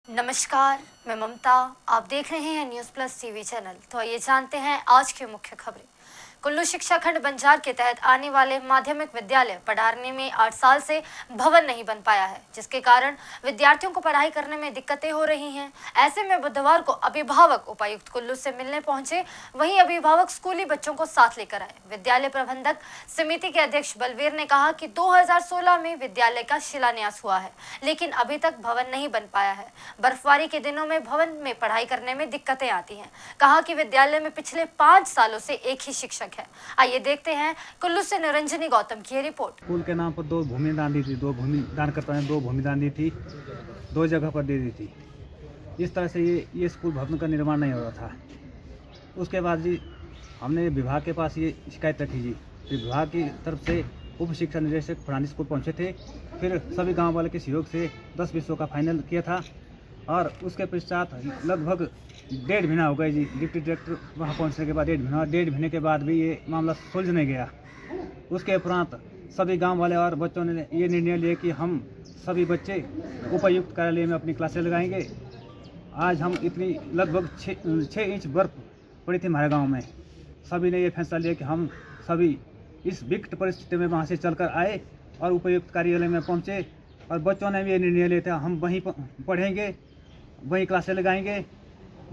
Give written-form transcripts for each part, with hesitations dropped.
नमस्कार, मैं ममता। आप देख रहे हैं न्यूज़ प्लस टीवी चैनल। तो आइए जानते हैं आज की मुख्य खबरें। कुल्लू शिक्षा खंड बंजार के तहत आने वाले माध्यमिक विद्यालय पढ़ाने में 8 साल से भवन नहीं बन पाया है, जिसके कारण विद्यार्थियों को पढ़ाई करने में दिक्कतें हो रही हैं। ऐसे में बुधवार को अभिभावक उपायुक्त कुल्लू से मिलने पहुंचे। वहीं अभिभावक स्कूली बच्चों को साथ लेकर आए। विद्यालय प्रबंधक समिति के अध्यक्ष बलवीर ने कहा कि 2016 में विद्यालय का शिलान्यास हुआ है, लेकिन अभी तक भवन नहीं बन पाया है। बर्फबारी के दिनों में भवन में पढ़ाई करने में दिक्कतें आती हैं। कहा कि विद्यालय में पिछले 5 सालों से एक ही शिक्षक है। आइए देखते हैं कुल्लू से निरंजनी गौतम की रिपोर्ट। स्कूल के नाम पर 2 भूमि दान दी थी, 2 भूमि दानकर्ता ने 2 भूमि दान दी थी, 2 जगह पर दे दी थी। इस तरह से ये स्कूल भवन का निर्माण नहीं हो रहा था। उसके बाद जी हमने विभाग के पास ये शिकायत रखी जी। विभाग की तरफ से उप शिक्षा निदेशक फरानी स्कूल पहुंचे थे। फिर सभी गांव वाले के सहयोग से 10 विषयों का फाइनल किया था और उसके पश्चात लगभग 1.5 महीना हो गए जी। डिप्टी डायरेक्टर वहाँ पहुँचने के बाद 1.5 महीने के बाद भी ये मामला सुलझ नहीं गया। उसके उपरांत सभी गांव वाले और बच्चों ने ये निर्णय लिया कि हम सभी बच्चे उपायुक्त कार्यालय में अपनी क्लासें लगाएंगे। आज हम इतनी लगभग 6 इंच बर्फ पड़ी थी हमारे गांव में। सभी ने ये फैसला लिया कि हम सभी इस विकट परिस्थिति में वहाँ से चलकर आए और उपायुक्त कार्यालय में पहुँचे और बच्चों ने भी ये निर्णय लिया था हम वहीं पढ़ेंगे, वहीं क्लासें लगाएंगे।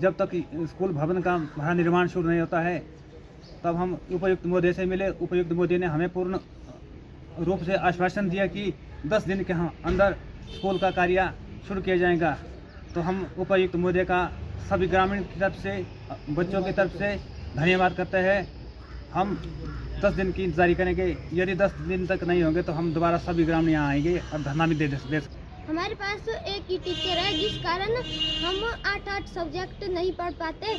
जब तक स्कूल भवन का हमारा निर्माण शुरू नहीं होता है तब हम उपायुक्त महोदय से मिले। उपायुक्त महोदय ने हमें पूर्ण रूप से आश्वासन दिया कि 10 दिन के अंदर स्कूल का कार्य शुरू किया जाएगा। तो हम उपायुक्त महोदय का सभी ग्रामीण की तरफ से, बच्चों की तरफ से धन्यवाद करते हैं। हम 10 दिन की इंतजारी करेंगे। यदि 10 दिन तक नहीं होंगे तो हम दोबारा सभी ग्रामीण यहाँ आएंगे और धरना भी दे। हमारे पास तो एक ही टीचर है, जिस कारण हम 8 सब्जेक्ट नहीं पढ़ पाते।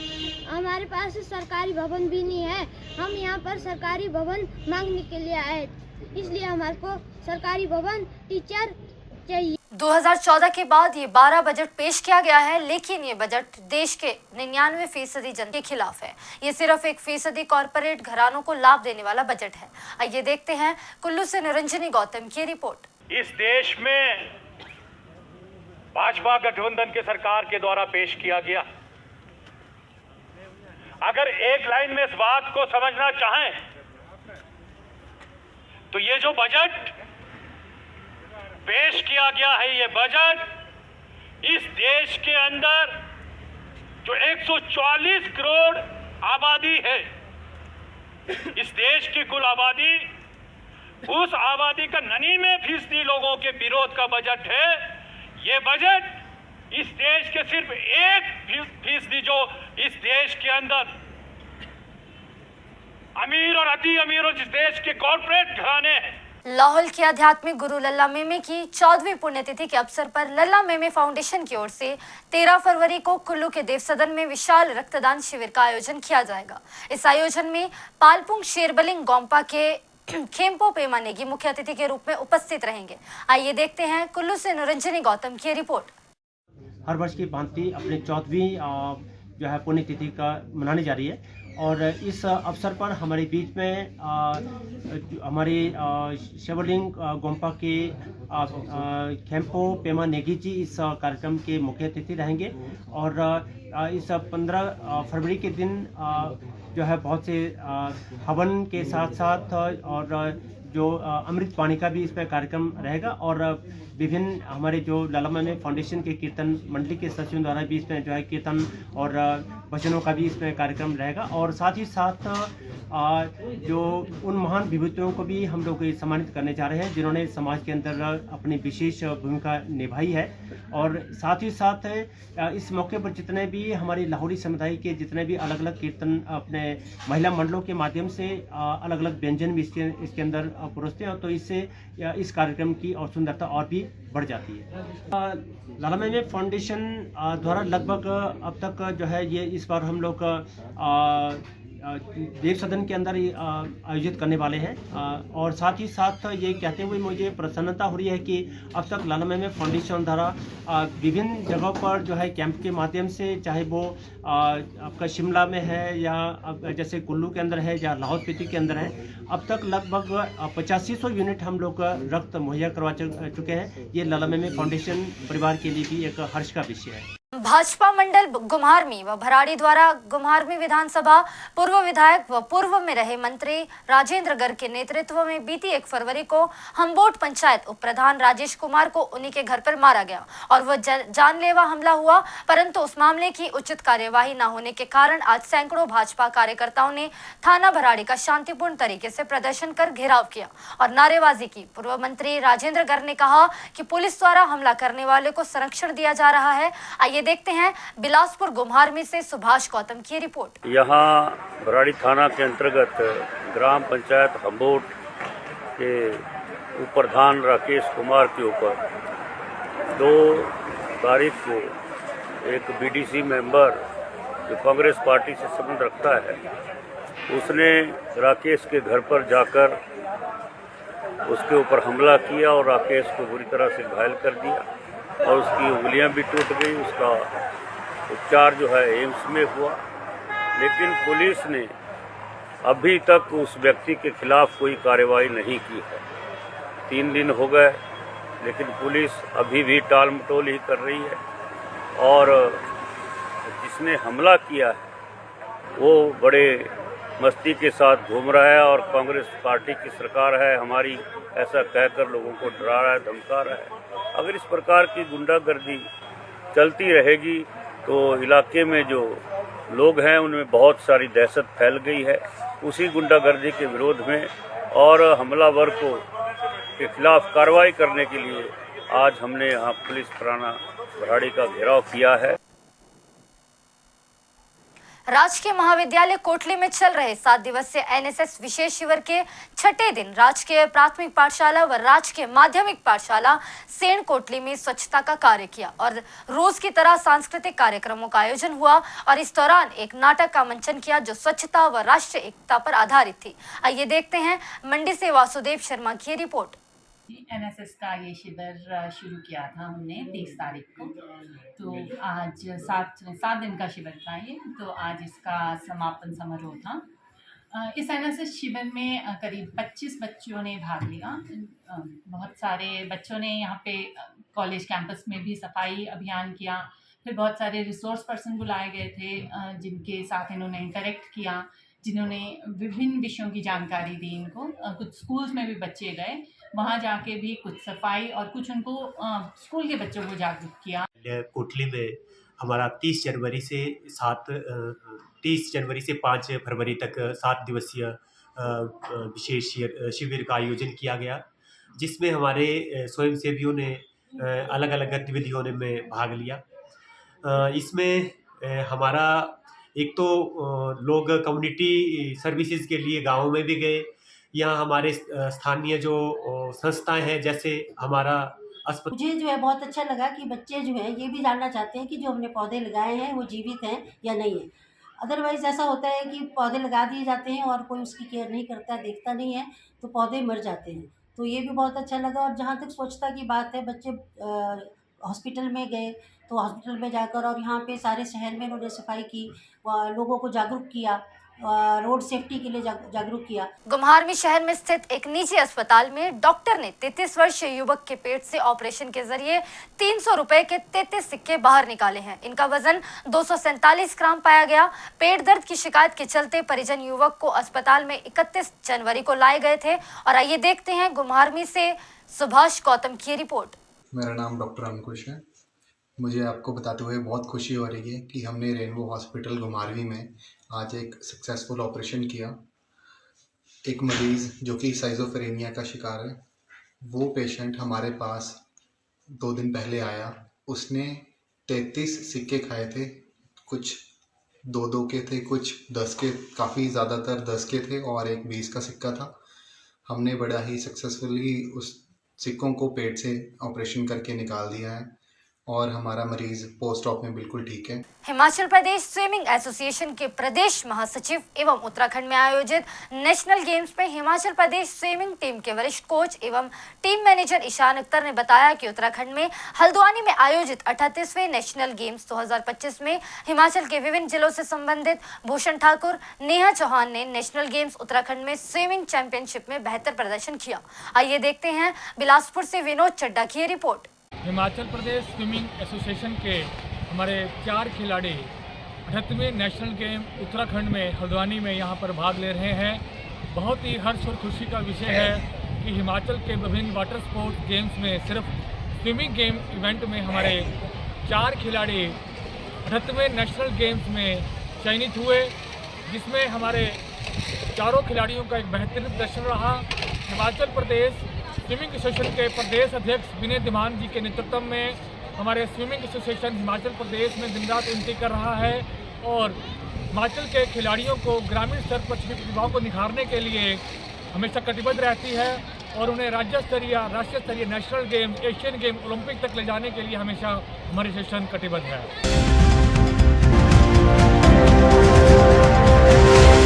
हमारे पास सरकारी भवन भी नहीं है। हम यहाँ पर सरकारी भवन मांगने के लिए आए, इसलिए हमारे को सरकारी भवन टीचर चाहिए। 2014 के बाद ये 12 बजट पेश किया गया है, लेकिन ये बजट देश के 99% जन के खिलाफ है। ये सिर्फ 1% कॉरपोरेट घरानों को लाभ देने वाला बजट है। आइए देखते हैं कुल्लू से निरंजनी गौतम की रिपोर्ट। इस देश में भाजपा गठबंधन के सरकार के द्वारा पेश किया गया। अगर एक लाइन में इस बात को समझना चाहें तो ये जो बजट पेश किया गया है, ये बजट इस देश के अंदर जो 144 करोड़ आबादी है, इस देश की कुल आबादी, उस आबादी का 99% लोगों के विरोध का बजट है। ये बजट इस देश के सिर्फ 1% जो इस देश के अंदर अमीर और अति अमीर और इस देश के कॉर्पोरेट घराने हैं। लाहौल के आध्यात्मिक गुरु लल्ला मेमे की 14वीं पुण्यतिथि के अवसर पर लल्ला मेमे फाउंडेशन की ओर से 13 फरवरी को कुल्लू के देव सदन में विशाल रक्तदान शिविर का आयोजन किया जाएगा। इस आयोजन में पालपुंग शेरबलिंग गोम्पा के खेम्पो पेमा नेगी मुख्य अतिथि के रूप में उपस्थित रहेंगे। आइए देखते हैं कुल्लू से निरंजनी गौतम की रिपोर्ट। हर वर्ष की भांति अपनी 14वीं जो है पुण्यतिथि का मनाने जा रही है और इस अवसर पर हमारे बीच में हमारे शेरबलिंग गोम्पा के खेम्पो पेमा नेगी जी इस कार्यक्रम के मुख्य अतिथि रहेंगे और इस 15 फरवरी के दिन जो है बहुत से हवन के साथ साथ और जो अमृत पानी का भी इस पर कार्यक्रम रहेगा और विभिन्न हमारे जो लल्ला मेमे फाउंडेशन के कीर्तन मंडली के सचिवों द्वारा भी इसमें जो है कीर्तन और भजनों का भी इसमें कार्यक्रम रहेगा और साथ ही साथ जो उन महान विभूतियों को भी हम लोग सम्मानित करने जा रहे हैं जिन्होंने समाज के अंदर अपनी विशेष भूमिका निभाई है। और साथ ही साथ इस मौके पर जितने भी हमारे लाहौरी समुदाय के जितने भी अलग अलग कीर्तन अपने महिला मंडलों के माध्यम से अलग अलग व्यंजन भी इसके अंदर परोसते हैं तो इससे इस कार्यक्रम की और सुंदरता और भी बढ़ जाती है। लल्ला मेमे फाउंडेशन द्वारा लगभग अब तक जो है ये इस बार हम लोग देव सदन के अंदर आयोजित करने वाले हैं। और साथ ही साथ ये कहते हुए मुझे प्रसन्नता हो रही है कि अब तक लाला मेहमेद फाउंडेशन द्वारा विभिन्न जगहों पर जो है कैंप के माध्यम से, चाहे वो आपका शिमला में है या जैसे कुल्लू के अंदर है या लाहौल स्पीति के अंदर है, अब तक लगभग 8500 यूनिट हम लोग रक्त मुहैया करवा चुके हैं। ये लाला मेहमेद फाउंडेशन परिवार के लिए भी एक हर्ष का विषय है। भाजपा मंडल गुम्हारमी व भराड़ी द्वारा गुम्हारमी विधानसभा पूर्व विधायक व पूर्व में रहे मंत्री राजेंद्र गर्ग के नेतृत्व में बीती 1 फरवरी को हम्बोट पंचायत उप प्रधान राजेश कुमार को उन्हीं के घर पर मारा गया और वह जानलेवा हमला हुआ, परंतु उस मामले की उचित कार्यवाही न होने के कारण आज सैकड़ों भाजपा कार्यकर्ताओं ने थाना भराड़ी का शांतिपूर्ण तरीके से प्रदर्शन कर घेराव किया और नारेबाजी की। पूर्व मंत्री राजेंद्र गर्ग ने कहा कि पुलिस द्वारा हमला करने वाले को संरक्षण दिया जा रहा है। आइए देखते हैं बिलासपुर गुम्हारमी से सुभाष गौतम की रिपोर्ट। यहाँ भराड़ी थाना के अंतर्गत ग्राम पंचायत हम्बोट के उप प्रधान राकेश कुमार के ऊपर 2 तारीख को एक बीडीसी मेंबर जो कांग्रेस पार्टी से संबंध रखता है, उसने राकेश के घर पर जाकर उसके ऊपर हमला किया और राकेश को बुरी तरह से घायल कर दिया और उसकी उंगलियां भी टूट गई। उसका उपचार जो है एम्स में हुआ, लेकिन पुलिस ने अभी तक उस व्यक्ति के खिलाफ कोई कार्रवाई नहीं की है। 3 दिन हो गए, लेकिन पुलिस अभी भी टाल मटोल ही कर रही है और जिसने हमला किया है वो बड़े मस्ती के साथ घूम रहा है और कांग्रेस पार्टी की सरकार है हमारी, ऐसा कहकर लोगों को डरा रहा है, धमका रहा है। अगर इस प्रकार की गुंडागर्दी चलती रहेगी तो इलाके में जो लोग हैं उनमें बहुत सारी दहशत फैल गई है। उसी गुंडागर्दी के विरोध में और हमलावर को के खिलाफ कार्रवाई करने के लिए आज हमने यहाँ पुलिस थाना भराड़ी का घेराव किया है। राजकीय महाविद्यालय कोटली में चल रहे 7 दिवसीय एनएसएस विशेष शिविर के 6ठे दिन राजकीय प्राथमिक पाठशाला व राजकीय माध्यमिक पाठशाला सेण कोटली में स्वच्छता का कार्य किया और रोज की तरह सांस्कृतिक कार्यक्रमों का आयोजन हुआ और इस दौरान एक नाटक का मंचन किया जो स्वच्छता व राष्ट्रीय एकता पर आधारित थी। आइए देखते हैं मंडी से वासुदेव शर्मा की रिपोर्ट। एनएसएस का ये शिविर शुरू किया था हमने 23 तारीख को, तो आज 7 दिन का शिविर था ये, तो आज इसका समापन समारोह था। इस एनएसएस शिविर में करीब 25 बच्चों ने भाग लिया। बहुत सारे बच्चों ने यहाँ पे कॉलेज कैंपस में भी सफाई अभियान किया, फिर बहुत सारे रिसोर्स पर्सन बुलाए गए थे जिनके साथ इन्होंने इंटरेक्ट किया, जिन्होंने विभिन्न विषयों की जानकारी दी इनको। कुछ स्कूल्स में भी बच्चे गए, वहाँ जाके भी कुछ सफाई और कुछ उनको स्कूल के बच्चों को जागरूक किया। कोटली में हमारा 30 जनवरी से 5 फरवरी तक 7 दिवसीय विशेष शिविर का आयोजन किया गया, जिसमें हमारे स्वयंसेवियों ने अलग अलग गतिविधियों में भाग लिया। इसमें हमारा एक तो लोग कम्युनिटी सर्विसेज के लिए गाँव में भी गए। यहाँ हमारे स्थानीय जो संस्थाएं हैं, जैसे हमारा मुझे जो है बहुत अच्छा लगा कि बच्चे जो है ये भी जानना चाहते हैं कि जो हमने पौधे लगाए हैं वो जीवित हैं या नहीं है। अदरवाइज़ ऐसा होता है कि पौधे लगा दिए जाते हैं और कोई उसकी केयर नहीं करता, देखता नहीं है, तो पौधे मर जाते हैं। तो ये भी बहुत अच्छा लगा। और जहाँ तक स्वच्छता की बात है, बच्चे हॉस्पिटल में गए तो हॉस्पिटल में जाकर और यहाँ पे सारे शहर में उन्होंने सफाई की, लोगों को जागरूक किया, रोड सेफ्टी के लिए जागरूक किया। गुम्हारमी शहर में स्थित एक निजी अस्पताल में डॉक्टर ने 33 वर्षीय युवक के पेट से ऑपरेशन के जरिए 300 रुपए के 33 सिक्के बाहर निकाले हैं। इनका वजन 247 ग्राम पाया गया। पेट दर्द की शिकायत के चलते परिजन युवक को अस्पताल में 31 जनवरी को लाए गए थे। और आइए देखते हैं गुम्हारमी से सुभाष गौतम की रिपोर्ट। मेरा नाम डॉक्टर अंकुश है। मुझे आपको बताते हुए बहुत खुशी हो रही है कि हमने रेनबो हॉस्पिटल गुम्हारवी में आज एक सक्सेसफुल ऑपरेशन किया। एक मरीज़ जो कि साइज़ोफ्रेनिया का शिकार है, वो पेशेंट हमारे पास 2 दिन पहले आया। उसने 33 सिक्के खाए थे, कुछ 2-2 के थे, कुछ 10 के, काफ़ी ज़्यादातर 10 के थे और एक 20 का सिक्का था। हमने बड़ा ही सक्सेसफुली उस सिक्कों को पेट से ऑपरेशन करके निकाल दिया है और हमारा मरीज़ पोस्ट ऑप में बिल्कुल ठीक है। हिमाचल प्रदेश स्विमिंग एसोसिएशन के प्रदेश महासचिव एवं उत्तराखंड में आयोजित नेशनल गेम्स में हिमाचल प्रदेश स्विमिंग टीम के वरिष्ठ कोच एवं टीम मैनेजर ईशान अख्तर ने बताया कि उत्तराखंड में हल्द्वानी में आयोजित 38वें नेशनल गेम्स 2025 में हिमाचल के विभिन्न जिलों से संबंधित भूषण ठाकुर, नेहा चौहान ने नेशनल गेम्स उत्तराखंड में स्विमिंग चैंपियनशिप में बेहतर प्रदर्शन किया। आइए देखते हैं बिलासपुर से विनोद चड्डा की report. Himachal Pradesh swimming association के हमारे 4 खिलाड़ी 38वें नेशनल गेम उत्तराखंड में हल्द्वानी में यहाँ पर भाग ले रहे हैं। बहुत ही हर्ष और खुशी का विषय है कि हिमाचल के विभिन्न वाटर स्पोर्ट्स गेम्स में सिर्फ स्विमिंग गेम इवेंट में हमारे 4 खिलाड़ी 38वें नेशनल गेम्स में चयनित हुए, जिसमें हमारे चारों खिलाड़ियों का एक बेहतरीन प्रदर्शन रहा। हिमाचल प्रदेश स्विमिंग एसोसिएशन के प्रदेश अध्यक्ष विनय धीमान जी के नेतृत्व में हमारे स्विमिंग एसोसिएशन हिमाचल प्रदेश में दिन रात उन्नति कर रहा है और हिमाचल के खिलाड़ियों को ग्रामीण स्तर पर छिपी प्रतिभाओं को निखारने के लिए हमेशा कटिबद्ध रहती है और उन्हें राज्य स्तरीय, राष्ट्रीय स्तरीय, national game, Asian game, Olympic तक ले जाने के लिए हमेशा हमारी एसोसिएशन कटिबद्ध है।